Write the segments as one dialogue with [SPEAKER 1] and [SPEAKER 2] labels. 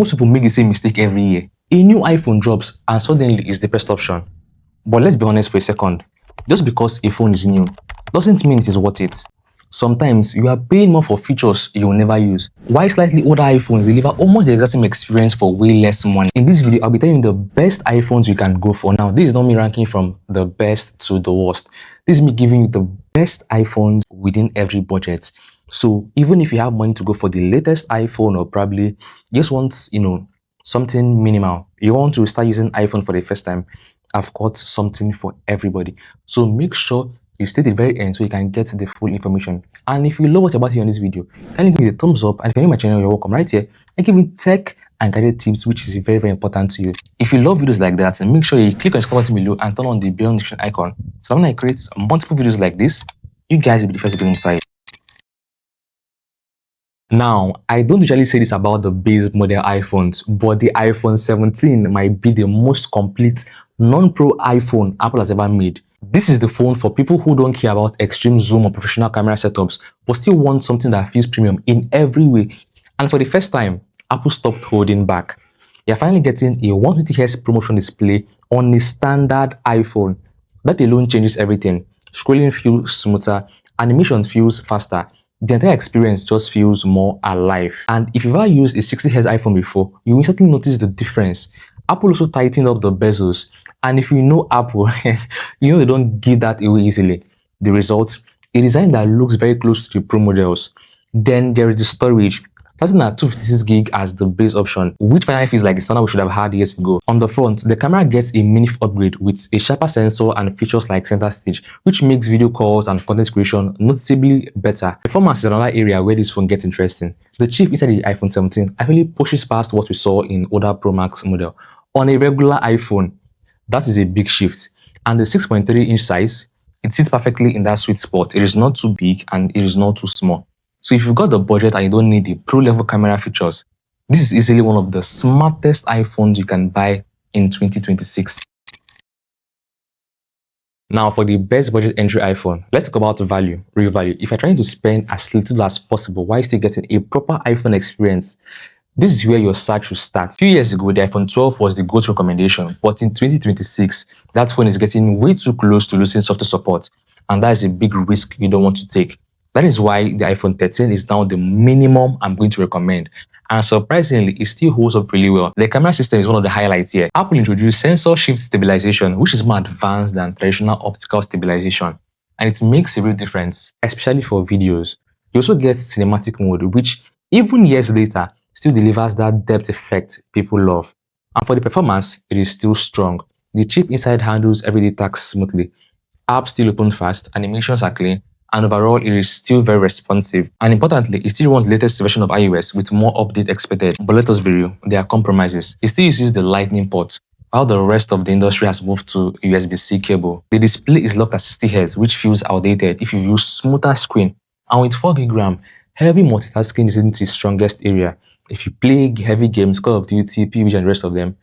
[SPEAKER 1] Most people make the same mistake every year. A new iPhone drops and suddenly it's the best option. But let's be honest for a second. Just because a phone is new doesn't mean it is worth it. Sometimes you are paying more for features you will never use, while slightly older iPhones deliver almost the exact same experience for way less money. In this video, I'll be telling you the best iPhones you can go for. Now, this is not me ranking from the best to the worst. This is me giving you the best iPhones within every budget. So even if you have money to go for the latest iPhone, or probably just want, something minimal, you want to start using iPhone for the first time, I've got something for everybody. So make sure you stay to the very end so you can get the full information. And if you love what you're about to hear on this video, kindly give me the thumbs up. And if you're new to my channel, you're welcome right here. And give me tech and guided tips, which is very, very important to you. If you love videos like that, make sure you click on the comment button below and turn on the bell notification icon. So when I create multiple videos like this, you guys will be the first to be notified. Now, I don't usually say this about the base model iPhones, but the iPhone 17 might be the most complete non-pro iPhone Apple has ever made. This is the phone for people who don't care about extreme zoom or professional camera setups, but still want something that feels premium in every way. And for the first time, Apple stopped holding back. You're finally getting a 120Hz promotion display on a standard iPhone. That alone changes everything. Scrolling feels smoother, animation feels faster. The entire experience just feels more alive. And if you've ever used a 60Hz iPhone before, you will certainly notice the difference. Apple also tightened up the bezels. And if you know Apple, you know they don't give that away easily. The result, a design that looks very close to the Pro models. Then there is the storage, starting at 256 gig as the base option, which finally feels like the standard we should have had years ago. On the front, the camera gets a mini upgrade with a sharper sensor and features like center stage, which makes video calls and content creation noticeably better. Performance is another area where this phone gets interesting. The chip inside the iPhone 17 actually pushes past what we saw in older Pro Max model. On a regular iPhone, that is a big shift. And the 6.3-inch size, it sits perfectly in that sweet spot. It is not too big and it is not too small. So if you've got the budget and you don't need the pro-level camera features, this is easily one of the smartest iPhones you can buy in 2026. Now for the best budget entry iPhone, let's talk about value, real value. If you're trying to spend as little as possible while still getting a proper iPhone experience, this is where your search should start. A few years ago, the iPhone 12 was the go-to recommendation, but in 2026, that phone is getting way too close to losing software support, and that is a big risk you don't want to take. That is why the iPhone 13 is now the minimum I'm going to recommend. And surprisingly, it still holds up really well. The camera system is one of the highlights here. Apple introduced sensor shift stabilization, which is more advanced than traditional optical stabilization. And it makes a real difference, especially for videos. You also get cinematic mode, which even years later, still delivers that depth effect people love. And for the performance, it is still strong. The chip inside handles everyday tasks smoothly. Apps still open fast, animations are clean, and overall it is still very responsive. And importantly, it still runs the latest version of iOS with more update expected. But let us be real, there are compromises. It still uses the Lightning port, while the rest of the industry has moved to USB-C cable. The display is locked at 60Hz, which feels outdated if you use smoother screen. And with 4GB RAM, heavy multitasking isn't its strongest area. If you play heavy games, Call of Duty, PUBG, and the rest of them,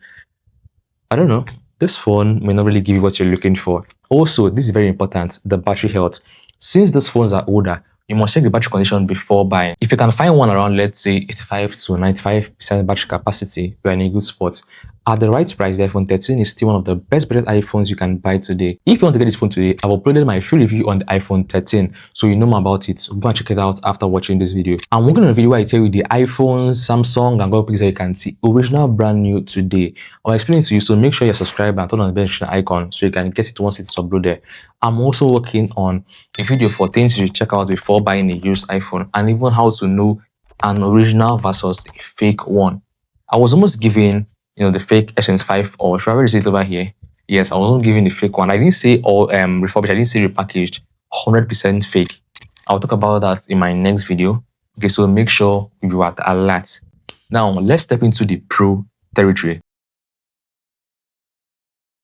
[SPEAKER 1] I don't know, this phone may not really give you what you're looking for. Also, this is very important, the battery health. Since these phones are older, you must check the battery condition before buying. If you can find one around, let's say, 85 to 95% battery capacity, you're in a good spot. At the right price, the iPhone 13 is still one of the best budget iPhones you can buy today. If you want to get this phone today, I've uploaded my full review on the iPhone 13, so you know more about it. Go and check it out after watching this video. I'm working on a video where I tell you the iPhone, Samsung, and Google Pixel you can see original brand new today. I'll explain it to you, so make sure you're subscribed and turn on the bell notification icon so you can get it once it's uploaded. I'm also working on a video for things you should check out before buying a used iPhone, and even how to know an original versus a fake one. I was almost giving the fake Essence 5, or should I already say it over here? Yes, I wasn't giving the fake one. I didn't say all refurbished, I didn't say repackaged, 100% fake. I'll talk about that in my next video. Okay, so make sure you are alert. Now, let's step into the Pro territory.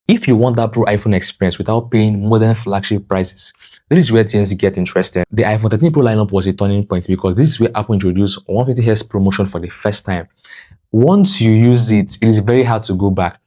[SPEAKER 1] If you want that Pro iPhone experience without paying modern flagship prices, this is where things get interesting. The iPhone 13 Pro lineup was a turning point because this is where Apple introduced 150Hz promotion for the first time. Once you use it, it is very hard to go back.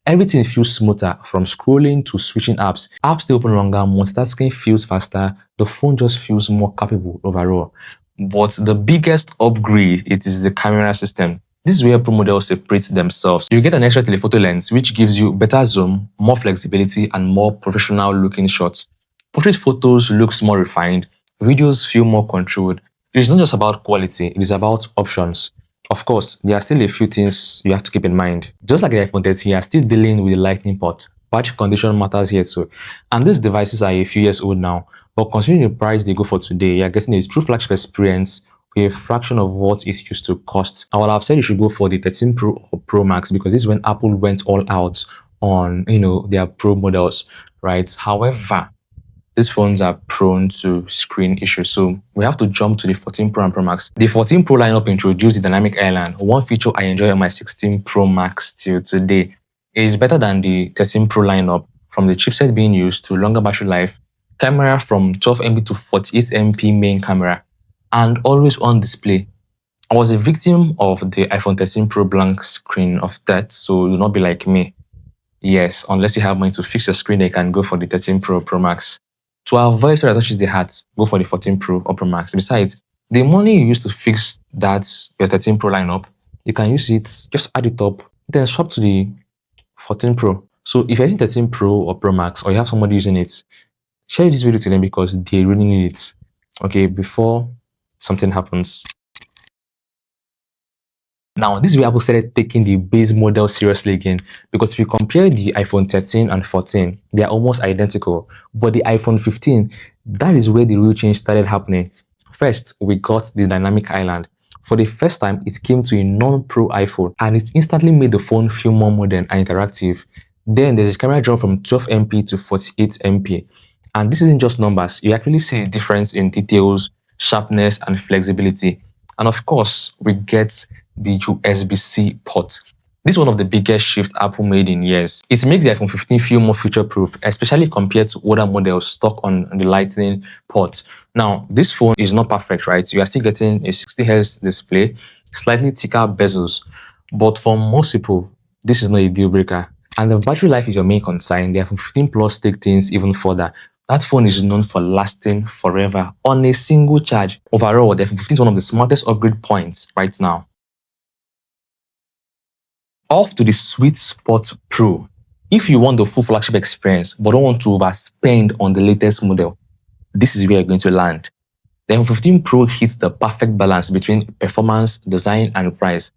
[SPEAKER 1] Everything feels smoother, from scrolling to switching apps. Apps stay open longer, multitasking feels faster, the phone just feels more capable overall. But the biggest upgrade, it is the camera system. This is where pro models separate themselves. You get an extra telephoto lens, which gives you better zoom, more flexibility, and more professional looking shots. Portrait photos looks more refined, videos feel more controlled. It is not just about quality, it is about options. Of course, there are still a few things you have to keep in mind. Just like the iPhone 13, you are still dealing with the lightning port. Battery condition matters here too. And these devices are a few years old now, but considering the price they go for today, you are getting a true flagship experience with a fraction of what it used to cost. I would have said you should go for the 13 Pro or Pro Max because this is when Apple went all out on their Pro models, right? However, these phones are prone to screen issues. So we have to jump to the 14 Pro and Pro Max. The 14 Pro lineup introduced the dynamic island, one feature I enjoy on my 16 Pro Max till today. It is better than the 13 Pro lineup, from the chipset being used to longer battery life, camera from 12 MP to 48 MP main camera, and always on display. I was a victim of the iPhone 13 Pro blank screen of death, so do not be like me. Yes, unless you have money to fix your screen, you can go for the 13 Pro Pro Max. To avoid so that touches the heart, go for the 14 Pro or Pro Max. Besides, the money you use to fix that your 13 Pro lineup, you can use it, just add it up, then swap to the 14 Pro. So if you're using 13 Pro or Pro Max, or you have somebody using it, share this video to them because they really need it. Okay, before something happens. Now, this is where Apple started taking the base model seriously again, because if you compare the iPhone 13 and 14, they are almost identical. But the iPhone 15, that is where the real change started happening. First, we got the dynamic island. For the first time, it came to a non-Pro iPhone, and it instantly made the phone feel more modern and interactive. Then there's a camera jump from 12 MP to 48 MP. And this isn't just numbers, you actually see a difference in details, sharpness, and flexibility. And of course, we get the USB-C port. This is one of the biggest shifts Apple made in years. It makes the iPhone 15 feel more future-proof, especially compared to older models stuck on the Lightning port. Now, this phone is not perfect, right? You are still getting a 60Hz display, slightly thicker bezels. But for most people, this is not a deal breaker. And the battery life is your main concern. The iPhone 15 Plus take things even further. That phone is known for lasting forever on a single charge. Overall, the iPhone 15 is one of the smartest upgrade points right now. Off to the Sweet Spot Pro. If you want the full flagship experience but don't want to overspend on the latest model, this is where you're going to land. The iPhone 15 Pro hits the perfect balance between performance, design, and price.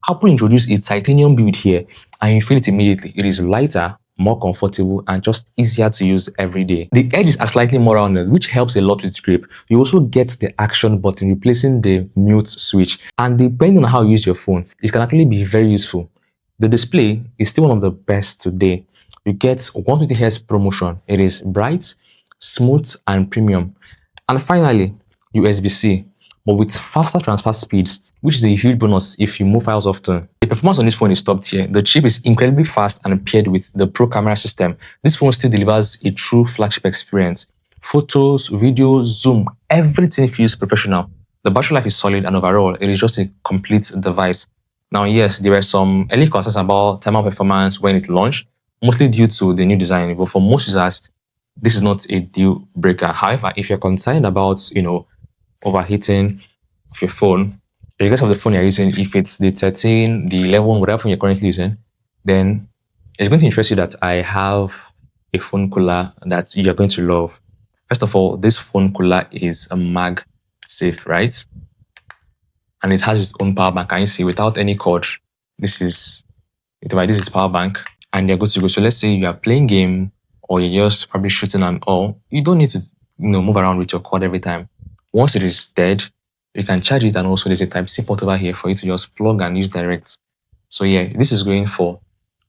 [SPEAKER 1] Apple introduced a titanium build here, and you feel it immediately. It is lighter, more comfortable, and just easier to use every day. The edges are slightly more rounded, which helps a lot with grip. You also get the action button replacing the mute switch, and depending on how you use your phone, it can actually be very useful. The display is still one of the best today. You get 120Hz ProMotion. It is bright, smooth, and premium. And finally, USB-C, but with faster transfer speeds, which is a huge bonus if you move files often. The performance on this phone is top tier. The chip is incredibly fast, and paired with the Pro camera system, this phone still delivers a true flagship experience. Photos, videos, zoom, everything feels professional. The battery life is solid, and overall, it is just a complete device. Now, yes, there were some early concerns about thermal performance when it launched, mostly due to the new design, but for most users, this is not a deal breaker. However, if you're concerned about, overheating of your phone, regardless of the phone you're using, if it's the 13, the 11, whatever phone you're currently using, then it's going to interest you that I have a phone cooler that you're going to love. First of all, this phone cooler is a mag safe, right? And it has its own power bank. Can you see, without any cord, this is power bank, and you're good to go. So let's say you are playing game, or you're just probably shooting and all, you don't need to move around with your cord every time. Once it is dead, you can charge it, and also there's a Type-C port over here for you to just plug and use direct. So yeah, this is going for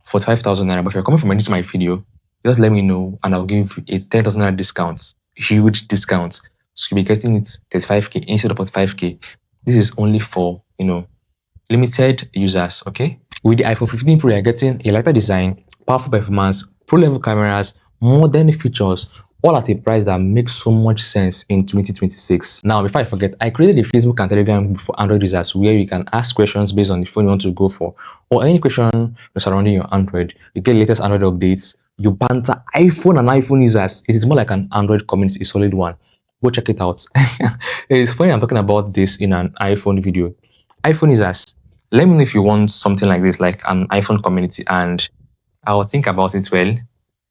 [SPEAKER 1] 45,000 naira. But if you're coming from editing my video, just let me know and I'll give you a 10,000 naira discount. Huge discount. So you'll be getting it 35k instead of 45k. This is only for, limited users, okay? With the iPhone 15 Pro, you're getting a lighter design, powerful performance, pro-level cameras, modern features, all at a price that makes so much sense in 2026. Now, before I forget, I created a Facebook and Telegram group for Android users where you can ask questions based on the phone you want to go for, or any question surrounding your Android. You get latest Android updates, you banter iPhone and iPhone users. It is more like an Android community, a solid one. Go check it out. It's funny I'm talking about this in an iPhone video. iPhone users, Let me know if you want something like this, like an iPhone community, and I'll think about it well.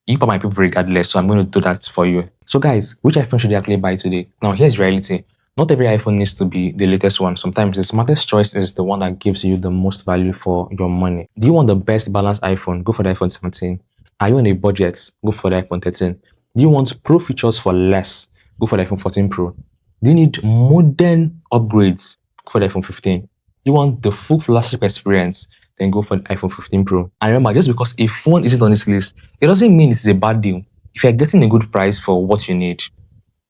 [SPEAKER 1] You are my people regardless, so I'm going to do that for you. So guys, which iPhone should you actually buy today? Now here's reality. Not every iPhone needs to be the latest one. Sometimes the smartest choice is the one that gives you the most value for your money. Do you want the best balanced iPhone? Go for the iPhone 17. Are you on a budget? Go for the iPhone 13. Do you want pro features for less? Go for the iPhone 14 Pro. Do you need modern upgrades? Go for the iPhone 15. You want the full flagship experience? Then go for the iPhone 15 Pro. And remember, just because a phone isn't on this list, it doesn't mean it's a bad deal. If you're getting a good price for what you need,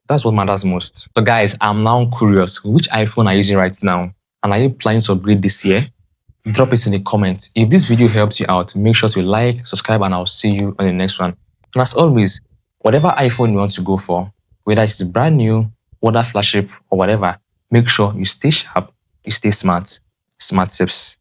[SPEAKER 1] that's what matters most. So guys, I'm now curious, which iPhone are you using right now? And are you planning to upgrade this year? Drop it in the comments. If this video helped you out, make sure to like, subscribe, and I'll see you on the next one. And as always, whatever iPhone you want to go for, whether it's brand new, whether flagship, or whatever, make sure you stay sharp, you stay smart. Smart tips.